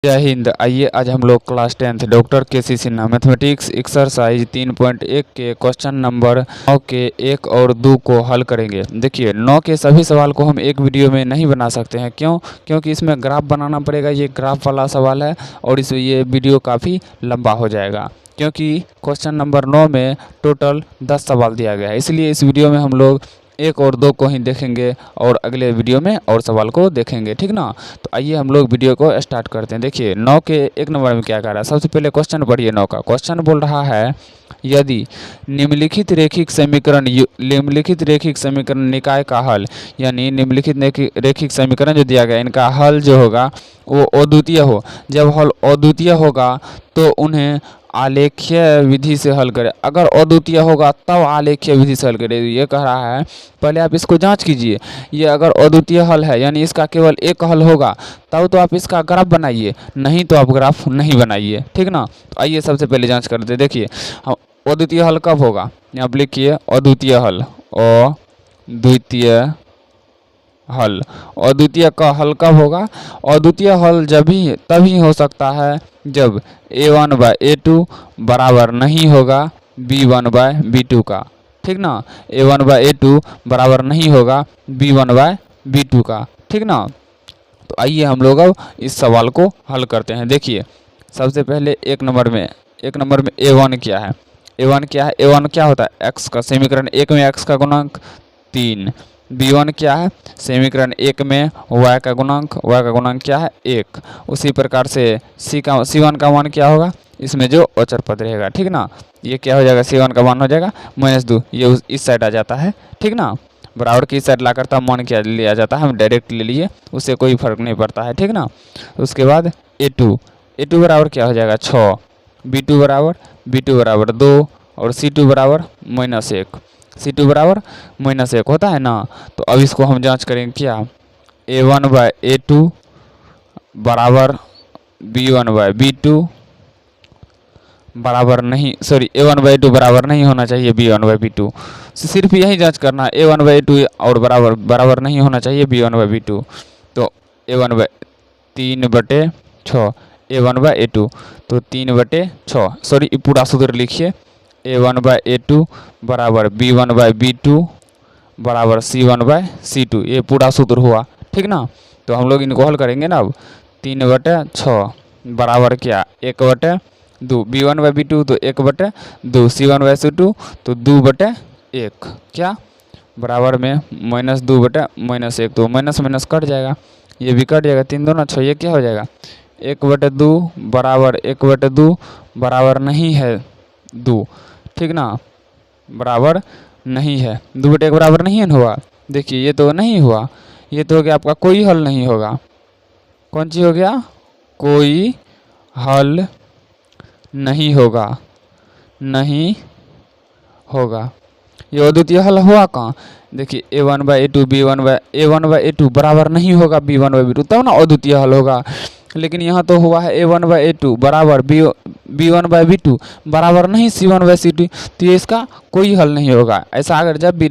जय हिंद। आइए आज हम लोग class 10th doctor KC. Sinha mathematics exercise 3.1 के क्वेश्चन नंबर 9 के 1 और 2 को हल करेंगे। देखिए 9 के सभी सवाल को हम एक वीडियो में नहीं बना सकते हैं। क्यों? क्योंकि इसमें ग्राफ बनाना पड़ेगा। ये ग्राफ वाला सवाल है और ये वीडियो काफ़ी लंबा हो जाएगा, क्योंकि क्वेश्चन नंबर 9 में टोटल 10 सवाल दिया गया है। इसलिए इस वीडियो में हम लोग 1 और 2 को ही देखेंगे और अगले वीडियो में और सवाल को देखेंगे, ठीक ना। तो आइए हम लोग वीडियो को स्टार्ट करते हैं। देखिए 9 के 1 नंबर में क्या कह रहा है। सबसे पहले क्वेश्चन पढ़िए। 9 का क्वेश्चन बोल रहा है, यदि निम्नलिखित रैखिक समीकरण निकाय का हल, यानी निम्नलिखित रैखिक समीकरण जो दिया गया इनका हल जो होगा वो अद्वितीय हो। जब हल अद्वितीय होगा तो उन्हें आलेखीय विधि से हल करें। अगर अद्वितीय होगा तब आलेखीय विधि से हल करें। ये कह रहा है, पहले आप इसको जांच कीजिए। ये अगर अद्वितीय हल है यानी इसका केवल एक हल होगा तब तो आप इसका ग्राफ बनाइए, नहीं तो आप ग्राफ नहीं बनाइए, ठीक ना। तो आइए सबसे पहले जांच करते। देखिए अद्वितीय हल कब होगा, यहाँ पर लिखिए अद्वितीय हल। अद्वितीय हल, अद्वितीय का हल कब होगा? अद्वितीय हल तभी हो सकता है जब a1/a2 बराबर नहीं होगा b1/b2 का, ठीक ना। a1/a2 बराबर नहीं होगा b1/b2 का, ठीक ना। तो आइए हम लोग अब इस सवाल को हल करते हैं। देखिए सबसे पहले एक नंबर में a1 क्या है। a1 क्या है? a1 क्या होता है? x का समीकरण 1 में x का गुणांक 3। b1 क्या है? समीकरण 1 में y का गुणांक क्या है? 1। उसी प्रकार से c1 का मान क्या होगा? इसमें जो अचर पद रहेगा, ठीक ना। ये क्या हो जाएगा? c1 का मान हो जाएगा -2। ये इस साइड आ जाता है, ठीक ना। बराबर की साइड ला करता मान क्या लिया जाता है, हम डायरेक्ट ले लिए, उससे कोई फर्क नहीं पड़ता है, ठीक ना। उसके बाद a2 बराबर क्या हो जाएगा? 6। b2 बराबर 2 और c2 बराबर -1। c2 बराबर -1 होता है ना। तो अब इसको हम जांच करेंगे क्या, a1/a2 बराबर b1/b2 बराबर नहीं, a1/a2 बराबर नहीं होना चाहिए b1/b2। सिर्फ यही जांच करना है, a1/a2 और बराबर नहीं होना चाहिए b1/b2। तो a1/3/6 a1/a2, तो 3/6, पूरा सूत्र लिखिए। a1/a2 बराबर b1/b2 बराबर c1/c2, ये पूरा सूत्र हुआ, ठीक ना। तो हम लोग इनको हल करेंगे ना। अब 3/6 बराबर क्या? 1/2, b1/b2 तो 1/2, c1/c2 तो 2/1, क्या बराबर में -2/-1, तो माइनस कट जाएगा, ये भी कट जाएगा। 3 2 6, ये क्या हो जाएगा? 1/2 बराबर 1/2 बराबर नहीं है 2, ठीक ना, बराबर नहीं है। 2/1 बराबर नहीं है हुआ। देखिए ये तो नहीं हुआ, ये तो हो गया आपका कोई हल नहीं होगा। कौन सी हो गया? कोई हल नहीं होगा, ये अद्वितीय हल हुआ कहाँ? देखिए a1/a2 a1/a2 बराबर नहीं होगा b1/b2, तब ना अद्वितीय हल होगा। लेकिन यहाँ तो हुआ है a1/a2 बराबर b1/b2 बराबर नहीं c1/c2, तो ये इसका कोई हल नहीं होगा। ऐसा अगर जब भी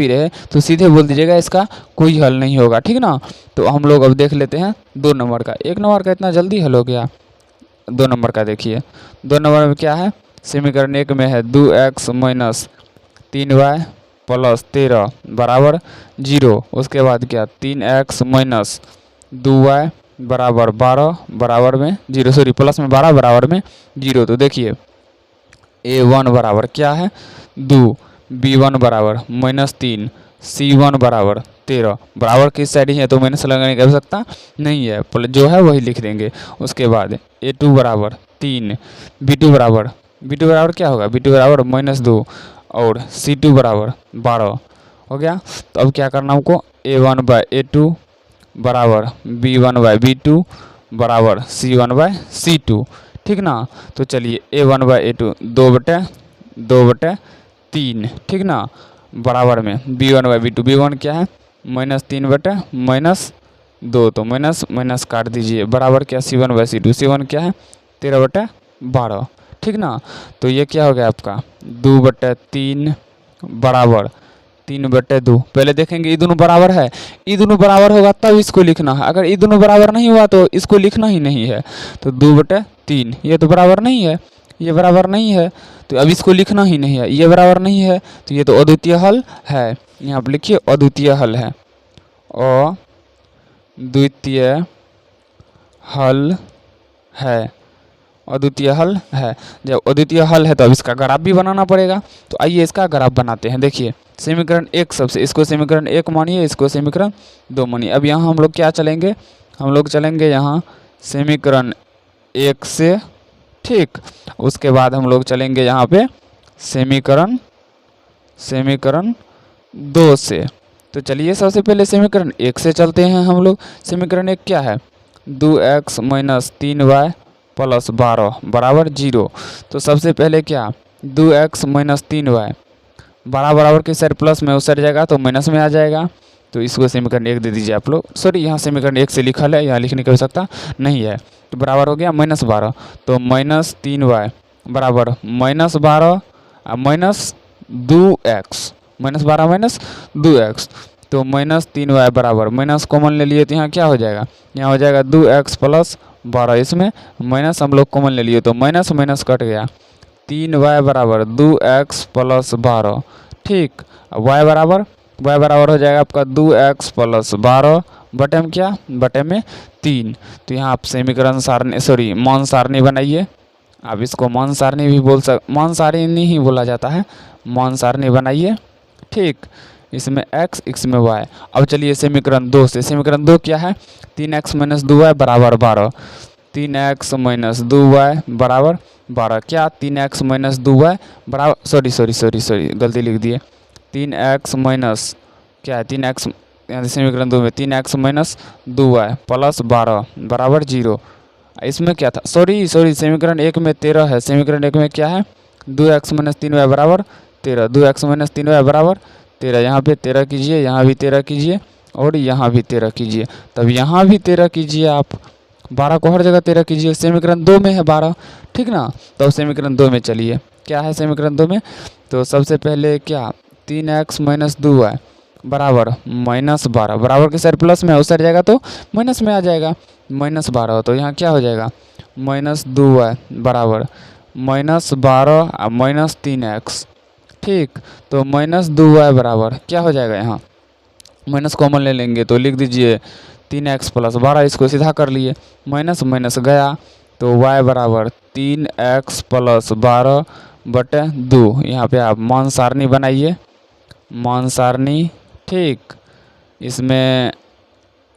रहे तो सीधे बोल दीजिएगा इसका कोई हल नहीं होगा, ठीक ना। तो हम लोग अब देख लेते हैं 2 नंबर का। 1 नंबर का इतना जल्दी हल हो गया। 2 नंबर का देखिए। 2 नंबर में क्या है? समीकरण 1 में है 2x - 3y + 13 बराबर 0। उसके बाद क्या? 3x - 2y बराबर 12 बराबर में 0, प्लस में 12 बराबर में 0। तो देखिए a1 बराबर क्या है? 2, b1 बराबर -3, c1 बराबर 13। बराबर किस साइड ही है तो माइनस लगाने की आवश्यकता नहीं है, जो है वही लिख देंगे। उसके बाद a2 बराबर 3, b2 बराबर क्या होगा? b2 बराबर -2 और c2 बराबर 12 हो गया। तो अब क्या करना हमको? a1/a2 बराबर b1/b2 बराबर c1/c2, ठीक ना। तो चलिए a1/a2 2/3, ठीक ना, बराबर में b1/b2, b1 क्या है? -3/-2, तो माइनस काट दीजिए, बराबर क्या? c1/c2, c1 क्या है? 13/12, ठीक ना। तो ये क्या हो गया आपका? 2/3 बराबर 3/2। पहले देखेंगे ये दोनों बराबर है, ये दोनों बराबर होगा तब इसको लिखना है। अगर ये दोनों बराबर नहीं हुआ तो इसको लिखना ही नहीं है। तो 2/3 ये तो बराबर नहीं है, ये बराबर नहीं है, तो अब इसको लिखना ही नहीं है। ये बराबर नहीं है तो ये तो अद्वितीय हल है। यहाँ पर लिखिए अद्वितीय हल है, अद्वितीय हल है, अद्वितीय हल है। जब अद्वितीय हल है तो अब इसका ग्राफ भी बनाना पड़ेगा। तो आइए इसका ग्राफ बनाते हैं। देखिए समीकरण 1 सबसे, इसको समीकरण 1 मानिए, इसको समीकरण 2 मानिए। अब यहाँ हम लोग क्या चलेंगे, हम लोग चलेंगे यहाँ समीकरण 1 से, ठीक। उसके बाद हम लोग चलेंगे यहाँ पे समीकरण 2 से। तो चलिए सबसे पहले समीकरण 1 से चलते हैं हम लोग। समीकरण 1 क्या है, 2x - 3y + 12 बराबर 0। तो सबसे पहले क्या, 2x - 3y बराबर के सर प्लस में उतर जाएगा तो माइनस में आ जाएगा। तो इसको समीकरण 1 दे दीजिए आप लोग। सॉरी, यहाँ समीकरण 1 से लिखा है, यहाँ लिखने की आवश्यकता नहीं है। तो बराबर हो गया -12। तो -3y बराबर -12 -2x, -12 -2x। तो -3y बराबर, माइनस कॉमन ले लिए तो यहाँ क्या हो जाएगा, यहाँ हो जाएगा 2x + 12। इसमें माइनस हम लोग कॉमन ले लिए तो माइनस माइनस कट गया। 3y बराबर 2x + 12, ठीक। y बराबर हो जाएगा आपका 2x + 12 बटे में क्या, बटे में 3। तो यहाँ आप समीकरण सारणी, सॉरी मान सारणी बनाइए। आप इसको मान सारणी भी मान सारणी ही बोला जाता है, मान सारणी बनाइए, ठीक। इसमें x, इसमें y। अब चलिए समीकरण 2 से। समीकरण 2 क्या है, 3x - 2y बराबर 12। 3x - 2y बराबर 12। क्या, 3x - 2y बराबर, सॉरी गलती लिख दिए। 3x माइनस क्या है, 3x, यहाँ समीकरण 2 में 3x - 2y + 12 बराबर 0। इसमें क्या था, सॉरी समीकरण 1 में 13 है। समीकरण 1 में क्या है, 2x - 3y बराबर 13। 2x - 3y बराबर 13। यहाँ पे 13 कीजिए, यहाँ भी 13 कीजिए और यहाँ भी 13 कीजिए। तब यहाँ भी 13 कीजिए आप, 12 को हर जगह 13 कीजिए। समीकरण 2 में है 12, ठीक ना। तो समीकरण 2 में चलिए, क्या है समीकरण 2 में, तो सबसे पहले क्या, 3x - 2y बराबर -12 बराबर के सर प्लस में उतर जाएगा तो माइनस में आ जाएगा। -12 तो यहाँ क्या हो जाएगा, -2y बराबर -12 और -3x, ठीक। तो -2y बराबर क्या हो जाएगा, यहाँ माइनस कॉमन ले लेंगे तो लिख दीजिए 3x + 12। इसको सीधा कर लिए, माइनस माइनस गया तो y बराबर 3x + 12 बटे 2। यहाँ पे आप मान सारणी बनाइए, मान सारणी, ठीक। इसमें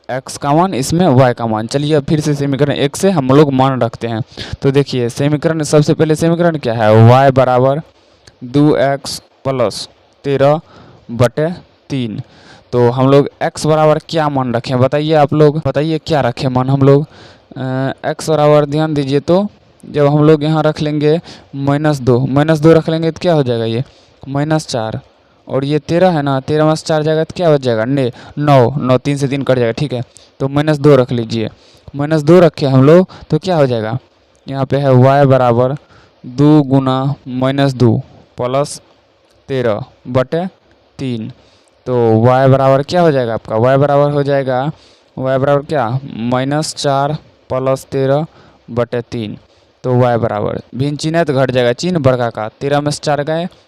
x का मान, इसमें y का मान। चलिए अब फिर से समीकरण 1 से हम लोग मान रखते हैं। तो देखिए समीकरण, सबसे पहले समीकरण क्या है, y बराबर 2x + 13 बटे 3। तो हम लोग x बराबर क्या मान रखें, बताइए आप लोग, बताइए क्या रखें मान हम लोग। x बराबर ध्यान दीजिए, तो जब हम लोग यहाँ रख लेंगे -2 रख लेंगे तो क्या हो जाएगा, ये -4। और ये 13 है ना, 13 में 4 जाएगा तो क्या बच जाएगा, 9 3 से 3 कट जाएगा, ठीक है। तो -2 रख लीजिए, -2 रखे हम लोग तो क्या हो जाएगा, यहाँ पे है y बराबर 2 × -2 + 13 बटे 3। तो y बराबर क्या हो जाएगा आपका, y बराबर हो जाएगा, y बराबर क्या, -4 + 13 बटे 3। तो y बराबर, भिन्न चिन्ह है तो घट जाएगा, चिन्ह बड़का का, 13 में 4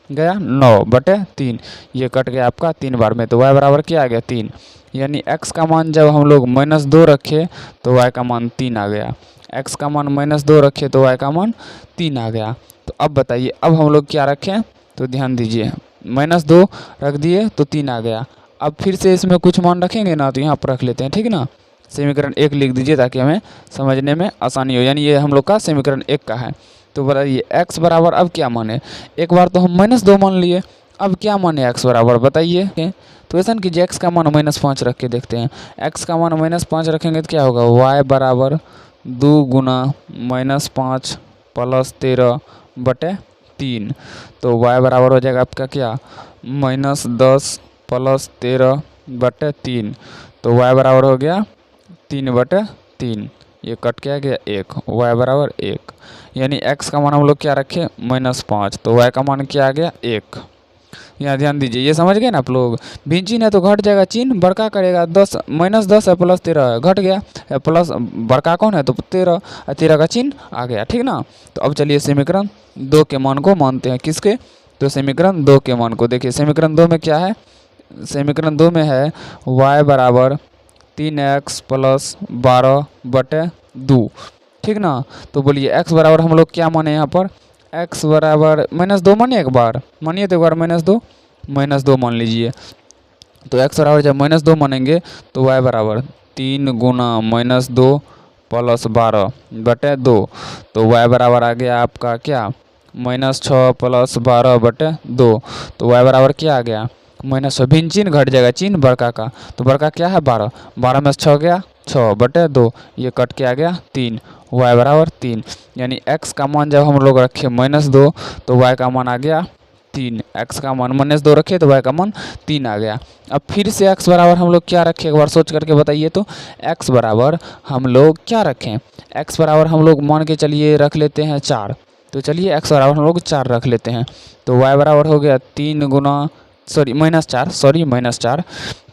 गया 9 बटे 3। ये कट गया आपका 3 बार में, तो y बराबर क्या आ गया, 3। यानी x का मान जब हम लोग -2 रखे तो y का मान 3 आ गया। x का मान -2 रखे तो y का मान 3 आ गया। तो अब बताइए, अब हम लोग क्या रखें, तो ध्यान दीजिए, -2 रख दिए तो 3 आ गया। अब फिर से इसमें कुछ मान रखेंगे ना, तो यहाँ पर रख लेते हैं, ठीक ना। समीकरण 1 लिख दीजिए ताकि हमें समझने में आसानी हो। यानी ये हम लोग का समीकरण 1 का है। तो बताइए x बराबर अब क्या माने, एक बार तो हम -2 मान लिए, अब क्या माने x बराबर, बताइए। तो ऐसा कीजिए, x का मान -5 रख के देखते हैं। x का मान -5 रखेंगे तो क्या होगा, y बराबर 2 × -5 + 13 बटे 3। तो y बराबर हो जाएगा आपका क्या, -10 + 13 बटे 3। तो y बराबर हो गया 3/3। ये कट के आ गया 1, y बराबर 1। यानी x का मान हम लोग क्या रखे, -5, तो y का मान क्या आ गया, 1। यहाँ ध्यान दीजिए, ये समझ गए ना आप लोग। भिन्न चिन्ह है तो घट जाएगा चिन्ह, बड़का करेगा 10 -10 है प्लस 13 है, घट गया, प्लस बड़का कौन है तो 13, 13 का चिन्ह आ गया, ठीक ना। तो अब चलिए समीकरण 2 के मान को मानते हैं, किसके, तो समीकरण 2 के मान को देखिए। समीकरण 2 में क्या है, समीकरण 2 में है y बराबर 3x प्लस 12/2, ठीक ना। तो बोलिए x बराबर हम लोग क्या माने यहाँ पर, x बराबर -2 मानिए, एक बार मानिए तो एक बार -2 मान लीजिए। तो x बराबर जब -2 मानेंगे तो y बराबर 3 गुना -2 प्लस 12/2, तो y बराबर आ गया आपका क्या, -6 प्लस 12/2, तो y बराबर क्या आ गया, -6। भिन्न चिन्ह घट जाएगा, चिन्ह बड़का का, तो बड़का क्या है 12, 12 में 6 गया 6/2, ये कट के आ गया 3, y बराबर 3। यानी x का मान जब हम लोग रखे -2 तो y का मान आ गया 3, x का मान -2 रखे तो y का मान 3 आ गया। अब फिर से x बराबर हम लोग क्या रखें, एक बार सोच करके बताइए तो। x बराबर हम लोग क्या रखें, x बराबर हम लोग मान के चलिए रख लेते हैं 4, तो चलिए x बराबर हम लोग 4 रख लेते हैं। तो y बराबर हो गया 3 गुना -4,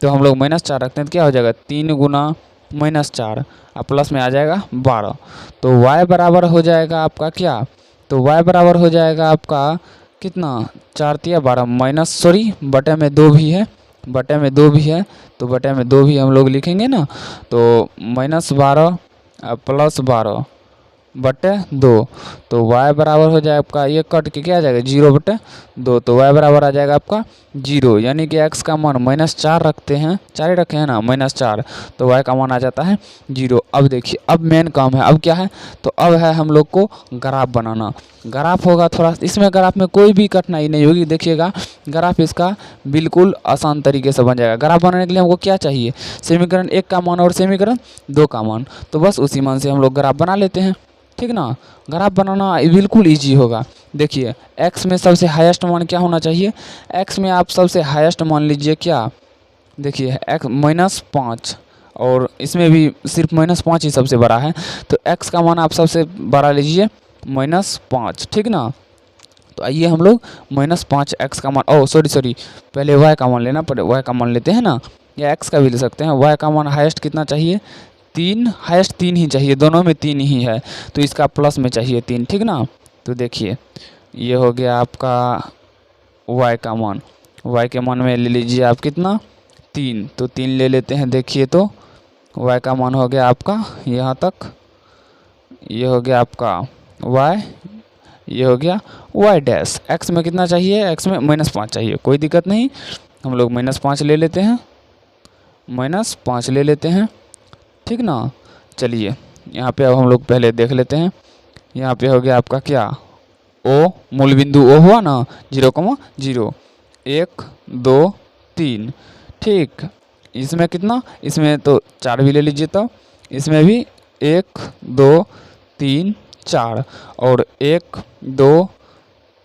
तो हम लोग -4 रखते हैं तो क्या हो जाएगा 3 गुना -4 और प्लस में आ जाएगा 12, तो y बराबर हो जाएगा आपका क्या, तो y बराबर हो जाएगा आपका कितना, 4 तिया 12 बटे में 2 भी है, बटे में 2 भी है, तो बटे में 2 भी हम लोग लिखेंगे ना, तो -12 प्लस 12/2, तो y बराबर हो जाए आपका, ये कट के क्या आ जाएगा 0/2, तो y बराबर आ जाएगा आपका 0, यानी कि x का मान -4 रखते हैं, 4 ही रखे हैं ना -4, तो y का मान आ जाता है 0। अब देखिए, अब मेन काम है, अब क्या है, तो अब है हम लोग को ग्राफ बनाना। ग्राफ होगा थोड़ा, इसमें ग्राफ में कोई भी कठिनाई नहीं होगी, देखिएगा ग्राफ इसका बिल्कुल आसान तरीके से बन जाएगा। ग्राफ बनाने के लिए हमको क्या चाहिए, समीकरण 1 का मान और समीकरण 2 का मान, तो बस उसी मान से हम लोग ग्राफ बना लेते हैं, ठीक ना। ग्राफ बनाना बिल्कुल इजी होगा। देखिए x में सबसे हाईएस्ट मान क्या होना चाहिए, x में आप सबसे हाईएस्ट मान लीजिए क्या, देखिए x -5, और इसमें भी सिर्फ -5 ही सबसे बड़ा है, तो x का मान आप सबसे बड़ा लीजिए -5, ठीक ना। तो आइए हम लोग -5 x का मान, सॉरी पहले y का मान लेना, पहले y का मान लेते हैं ना, या x का भी ले सकते हैं। y का मान हाईएस्ट कितना चाहिए, 3, हाईएस्ट 3 ही चाहिए, दोनों में 3 ही है, तो इसका प्लस में चाहिए 3, ठीक ना। तो देखिए ये हो गया आपका y का मान, y के मान में ले लीजिए आप कितना 3, तो 3 ले लेते हैं। देखिए तो y का मान हो गया आपका यहाँ तक, ये हो गया आपका y, ये हो गया y डैश। x में कितना चाहिए, x में -5 चाहिए, कोई दिक्कत नहीं, हम लोग -5 ले लेते हैं, -5 ले लेते हैं, ठीक ना। चलिए यहाँ पे अब हम लोग पहले देख लेते हैं, यहाँ पे हो गया आपका क्या, ओ मूल बिंदु ओ हुआ ना, 0,0, 1 2 3, ठीक। इसमें कितना, इसमें तो 4 भी ले लीजिए, तो इसमें भी 1 2 3 4, और 1 2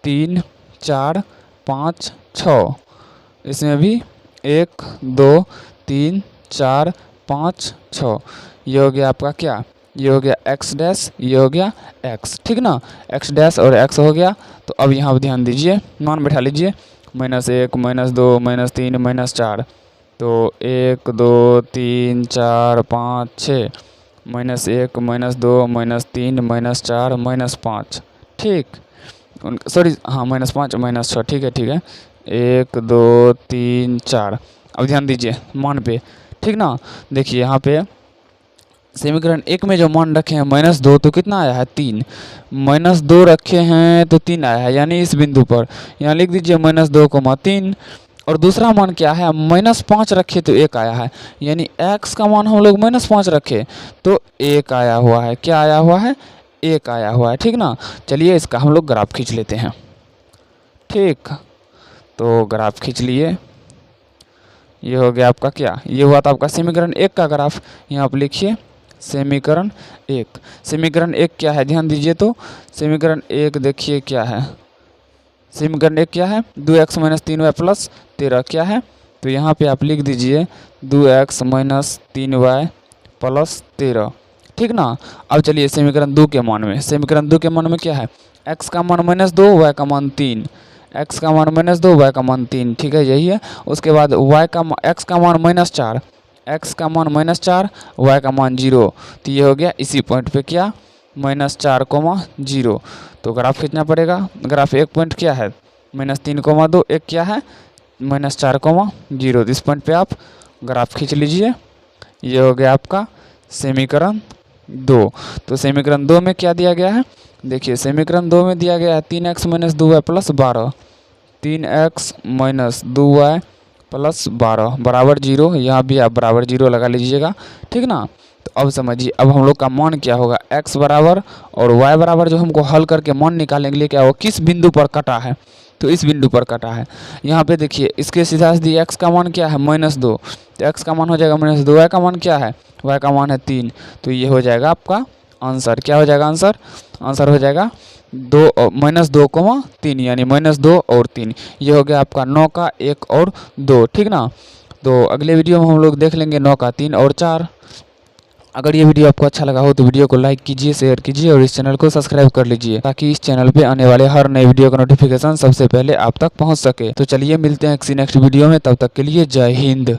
3 4 5 6, इसमें भी 1 2 3 4 5 6, ये हो गया आपका क्या, ये हो गया x डैश, ये हो गया x, ठीक ना। x डैश और x हो गया, तो अब यहाँ पर ध्यान दीजिए, मान बैठा लीजिए, -1 -2 -3 -4, तो 1 2 3 4 5 6, -1 -2 -3 -4 -5, ठीक, सॉरी हाँ -5 -6, ठीक है 1 2 3 4। अब ध्यान दीजिए मान पे, ठीक ना। देखिए यहाँ पे समीकरण 1 में जो मान रखे हैं -2, तो कितना आया है 3, -2 रखे हैं तो 3 आया है, यानी इस बिंदु पर यहाँ लिख दीजिए -2,3, और दूसरा मान क्या है, -5 रखे तो 1 आया है, यानी x का मान हम लोग -5 रखे तो 1 आया हुआ है, क्या आया हुआ है, 1 आया हुआ है, ठीक ना। चलिए इसका हम लोग ग्राफ खींच लेते हैं, ठीक। तो ग्राफ खींच लिए, ये हो गया आपका क्या, ये हुआ था आपका समीकरण 1 का ग्राफ। यहाँ पर लिखिए समीकरण 1, समीकरण 1 क्या है, ध्यान दीजिए तो समीकरण 1 देखिए क्या है, समीकरण 1 क्या है, 2x - 3y + 13 क्या है, तो यहाँ पे आप लिख दीजिए 2x - 3y + 13, ठीक ना। अब चलिए समीकरण 2 के मान में, समीकरण 2 के मान में क्या है, x का मान -2, y का मान 3, x का मान -2, y का मान 3, ठीक है यही है। उसके बाद x का मान -4, x का मान -4, y का मान 0, तो ये हो गया इसी पॉइंट पे क्या -4, 0। तो ग्राफ खींचना पड़ेगा। ग्राफ एक पॉइंट क्या है -3, 2, एक क्या है -4, 0। इस पॉइंट पे आप ग्राफ खींच लीजिए। ये हो गया आपका समीकरण 2। तो समीकरण 2 में क्या दिया गया है, देखिए समीकरण 2 में दिया गया है 3x - 2y + 12, 3x - 2y + 12 बराबर 0। यहाँ भी आप बराबर 0 लगा लीजिएगा, ठीक ना। तो अब समझिए, अब हम लोग का मान क्या होगा, x बराबर और y बराबर जो हमको हल करके मान निकालने के लिए क्या हो, किस बिंदु पर कटा है, तो इस बिंदु पर कटा है। यहाँ पे देखिए इसके सीधा सीधी x का मान क्या है -2, तो x का मान हो जाएगा -2, y का मान क्या है, y का मान है 3। तो ये हो जाएगा आपका आंसर। क्या हो जाएगा आंसर, आंसर हो जाएगा -2, 3 यानी -2 और 3। ये हो गया आपका 9 का 1 और 2, ठीक ना। तो अगले वीडियो में हम लोग देख लेंगे 9 का 3 और 4। अगर ये वीडियो आपको अच्छा लगा हो तो वीडियो को लाइक कीजिए, शेयर कीजिए और इस चैनल को सब्सक्राइब कर लीजिए, ताकि इस चैनल पे आने वाले हर नए वीडियो का नोटिफिकेशन सबसे पहले आप तक पहुंच सके। तो चलिए मिलते हैं किसी नेक्स्ट वीडियो में, तब तक के लिए जय हिंद।